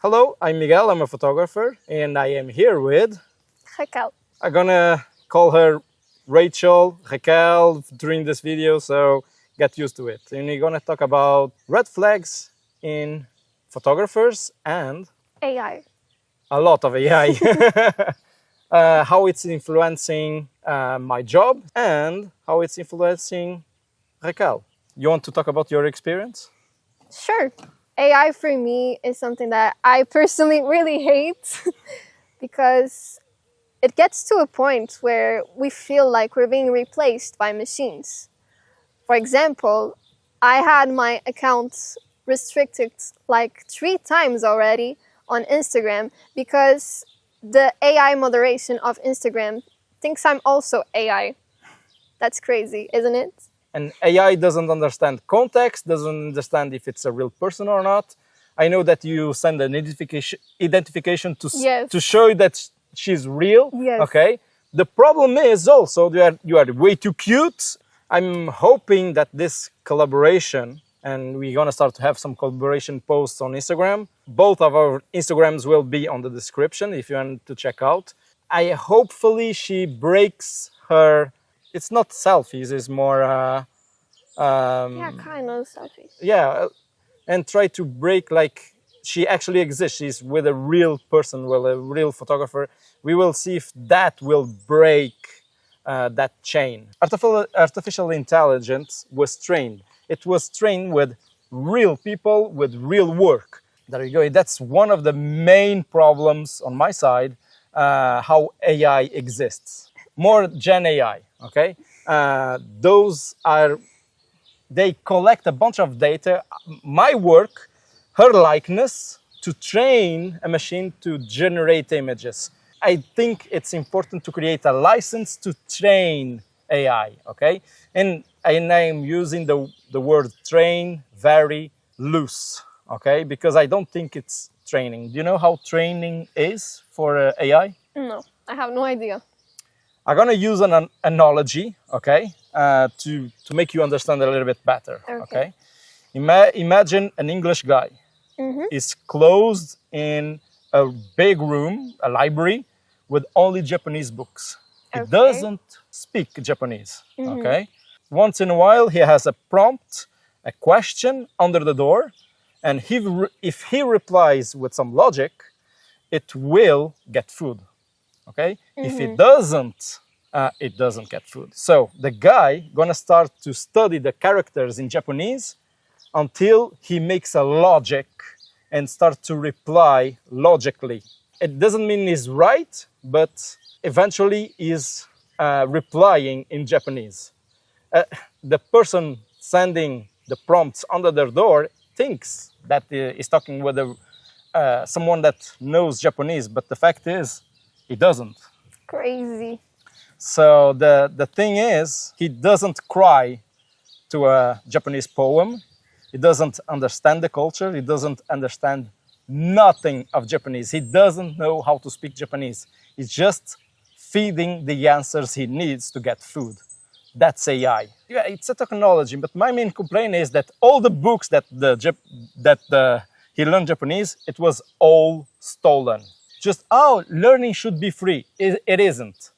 Hello, I'm Miguel, I'm a photographer, and I am here with... Raquel. I'm gonna call her Rachel, Raquel during this video, so get used to it. And we're gonna talk about red flags in photographers and AI. a lot of AI. How it's influencing my job and how it's influencing Raquel. You want to talk about your experience? Sure. AI for me is something that I personally really hate because it gets to a point where we feel like we're being replaced by machines. For example, I had my account restricted like 3 times already on Instagram because the AI moderation of Instagram thinks I'm also AI. That's crazy, isn't it? And AI doesn't understand context, doesn't understand if it's a real person or not. I know that you send an identification to, Yes. to show that she's real. Yes. Okay. The problem is also you are way too cute. I'm hoping that this collaboration, and we're gonna start to have some collaboration posts on Instagram. Both of our Instagrams will be on the description if you want to check out. Hopefully she breaks her. It's not selfies, it's more Yeah, kind of selfish. yeah, and try to break like she actually exists. She's with a real person, with a real photographer. We will see if that will break that chain. Artificial intelligence was trained. It was trained with real people, with real work. There you go. That's one of the main problems on my side, how AI exists. More Gen AI, okay? They collect a bunch of data, my work, her likeness, to train a machine to generate images. I think it's important to create a license to train AI, okay? And I'm using the word train very loose, okay? Because I don't think it's training. Do you know how training is for AI? No, I have no idea. I'm gonna use an analogy, okay, to make you understand a little bit better, okay? Imagine an English guy is closed in a big room, a library, with only Japanese books. He doesn't speak Japanese, okay? Once in a while, he has a prompt, a question under the door, and if he replies with some logic, it will get food. Okay, if it doesn't get food. So the guy gonna start to study the characters in Japanese until he makes a logic and start to reply logically. It doesn't mean he's right, but eventually he's replying in Japanese. The person sending the prompts under their door thinks that he's talking with someone that knows Japanese, but the fact is, he doesn't. Crazy. So the thing is, he doesn't cry to a Japanese poem. He doesn't understand the culture. He doesn't understand nothing of Japanese. He doesn't know how to speak Japanese. He's just feeding the answers he needs to get food. That's AI. Yeah, it's a technology, but my main complaint is that all the books that he learned Japanese, it was all stolen. Just, learning should be free. It isn't.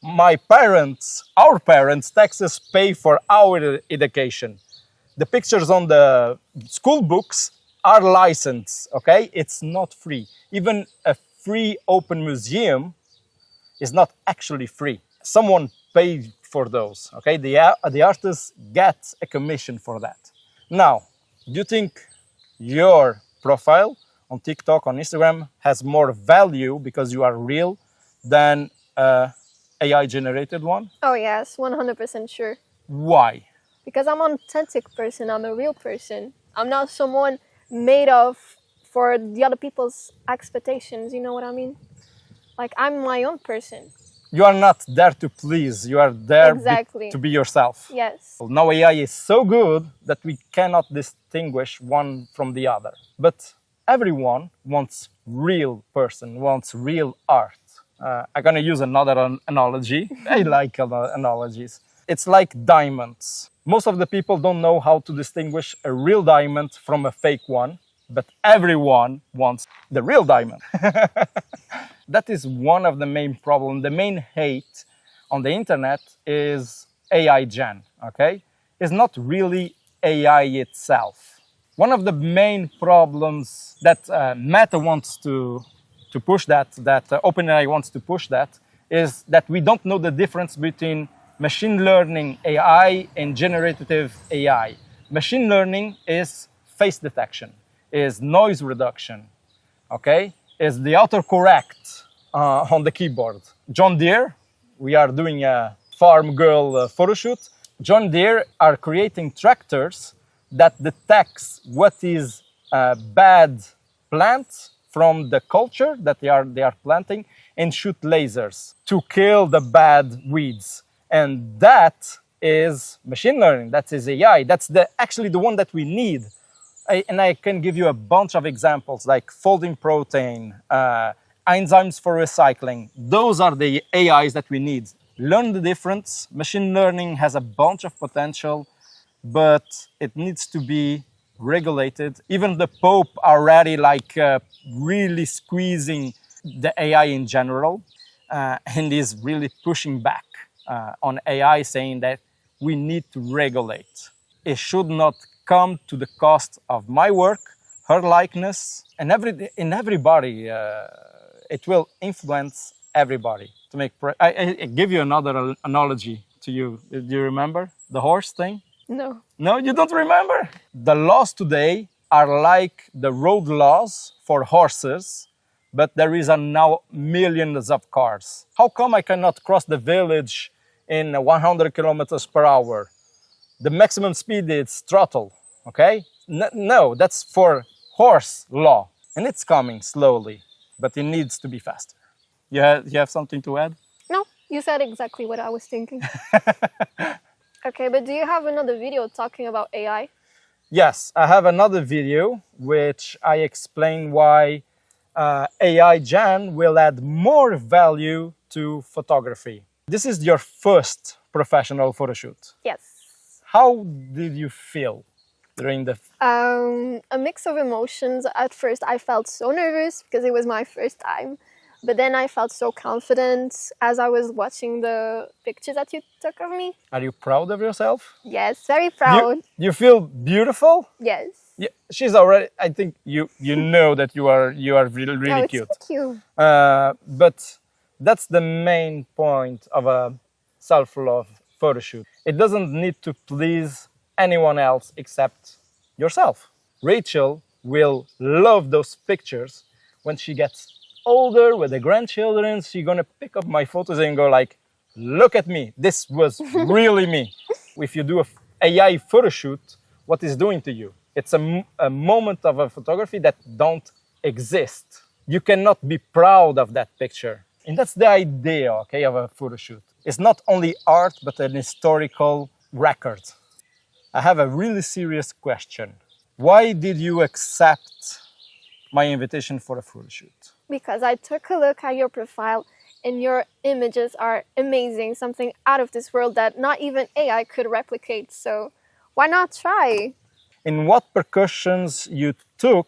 Our parents, taxes pay for our education. The pictures on the school books are licensed, okay? It's not free. Even a free open museum is not actually free. Someone paid for those, okay? The artist gets a commission for that. Now, do you think your profile on TikTok, on Instagram, has more value because you are real than AI-generated one? Oh yes, 100% sure. Why? Because I'm an authentic person, I'm a real person. I'm not someone made of for the other people's expectations, you know what I mean? Like, I'm my own person. You are not there to please, you are there Exactly. to be yourself. Yes. Now AI is so good that we cannot distinguish one from the other. But everyone wants real person, wants real art. I'm gonna use another analogy. I like analogies. It's like diamonds. Most of the people don't know how to distinguish a real diamond from a fake one, but everyone wants the real diamond. That is one of the main problems. The main hate on the internet is AI gen, okay? It's not really AI itself. One of the main problems that Meta wants to push that OpenAI wants to push that, is that we don't know the difference between machine learning AI and generative AI. Machine learning is face detection, is noise reduction, okay? Is the autocorrect on the keyboard. John Deere, we are doing a farm girl photo shoot. John Deere are creating tractors that detects what is a bad plant from the culture that they are planting and shoot lasers to kill the bad weeds. And that is machine learning, that is AI. That's actually the one that we need. And I can give you a bunch of examples like folding protein, enzymes for recycling. Those are the AIs that we need. Learn the difference. Machine learning has a bunch of potential, but it needs to be regulated. Even the Pope already really squeezing the AI in general, and is really pushing back on AI, saying that we need to regulate. It should not come to the cost of my work, her likeness, and everybody. It will influence everybody. To make, I give you another analogy to you. Do you remember the horse thing? No. No, you don't remember? The laws today are like the road laws for horses, but there is now millions of cars. How come I cannot cross the village in 100 kilometers per hour? The maximum speed is throttle, okay? No, that's for horse law. And it's coming slowly, but it needs to be faster. You have something to add? No, you said exactly what I was thinking. Okay, but do you have another video talking about AI? Yes, I have another video which I explain why AI Gen will add more value to photography. This is your first professional photo shoot. Yes. How did you feel during the... A mix of emotions. At first, I felt so nervous because it was my first time. But then I felt so confident as I was watching the pictures that you took of me. Are you proud of yourself? Yes, very proud. You feel beautiful? Yes. Yeah, she's already... I think you know that you are really cute. Thank you. But that's the main point of a self-love photo shoot. It doesn't need to please anyone else except yourself. Rachel will love those pictures when she gets older with the grandchildren. She's gonna pick up my photos and go like, look at me, this was really me. If you do an AI photo shoot, what is doing to you? It's a moment of a photography that don't exist. You cannot be proud of that picture. And that's the idea, okay, of a photo shoot. It's not only art, but an historical record. I have a really serious question. Why did you accept my invitation for a photo shoot? Because I took a look at your profile and your images are amazing, something out of this world that not even AI could replicate. So why not try? In what precautions you took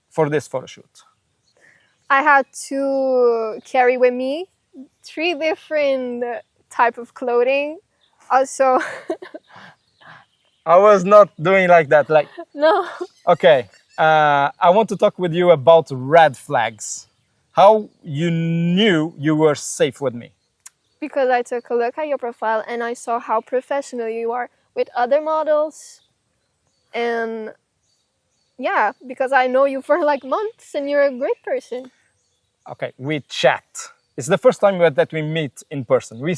for this photo shoot? I had to carry with me 3 different type of clothing. Also, I was not doing like that. Like, no. okay, I want to talk with you about red flags. How you knew you were safe with me? Because I took a look at your profile and I saw how professional you are with other models. And yeah, because I know you for like months and you're a great person. Okay, we chat. It's the first time that we meet in person. We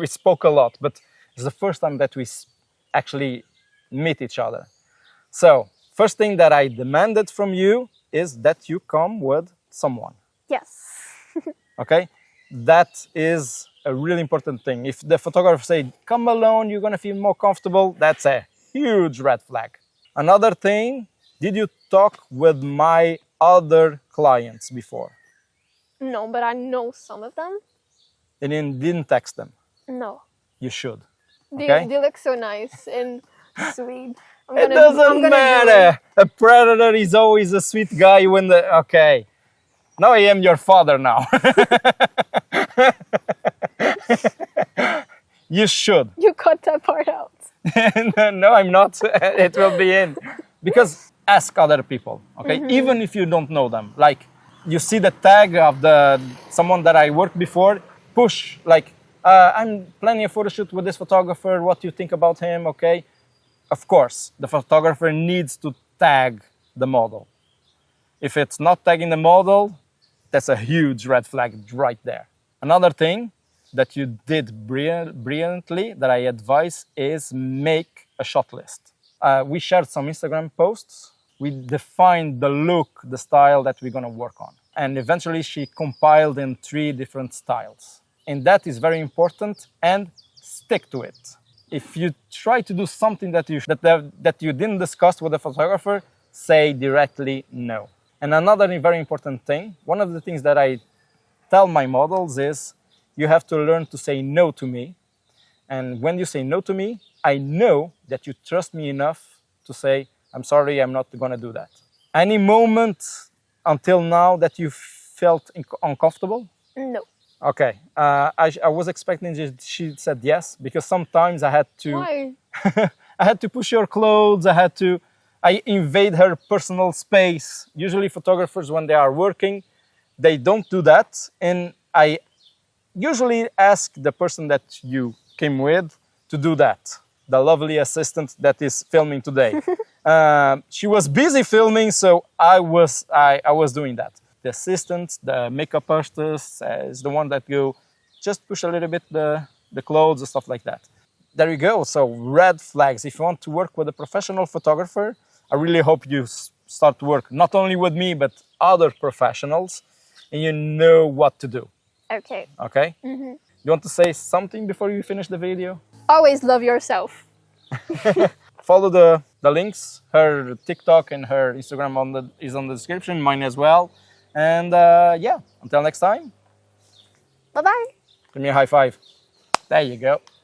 spoke a lot, but it's the first time that we actually meet each other. So, first thing that I demanded from you is that you come with someone. Yes. Okay? That is a really important thing. If the photographer say, come alone, you're gonna feel more comfortable, that's a huge red flag. Another thing, did you talk with my other clients before? No, but I know some of them. And you didn't text them? No. You should. They Okay? look so nice and sweet. It doesn't matter. A predator is always a sweet guy when the... Okay. Now I am your father now. You should. You cut that part out. No, I'm not. It will be in. Because ask other people, okay? Even if you don't know them. Like, you see the tag of someone that I worked before, push, like, I'm planning a photo shoot with this photographer. What do you think about him, okay? Of course, the photographer needs to tag the model. If it's not tagging the model, that's a huge red flag right there. Another thing that you did brilliantly that I advise is make a shot list. We shared some Instagram posts. We defined the look, the style that we're gonna work on. And eventually she compiled in 3 different styles. And that is very important, and stick to it. If you try to do something that you didn't discuss with the photographer, say directly no. And another very important thing, one of the things that I tell my models is, you have to learn to say no to me. And when you say no to me, I know that you trust me enough to say, I'm sorry, I'm not gonna do that. Any moment until now that you felt uncomfortable? No. Okay, I was expecting she said yes, because sometimes I had to... Why? I had to push her clothes, I invade her personal space. Usually photographers, when they are working, they don't do that. And I usually ask the person that you came with to do that. The lovely assistant that is filming today. She was busy filming, so I was doing that. The assistant, the makeup artist, is the one that you just push a little bit the clothes and stuff like that. There you go. So red flags. If you want to work with a professional photographer, I really hope you start to work not only with me, but other professionals, and you know what to do. Okay. Okay? You want to say something before you finish the video? Always love yourself. Follow the links. Her TikTok and her Instagram is on the description, mine as well. And yeah, until next time. Bye-bye. Give me a high five. There you go.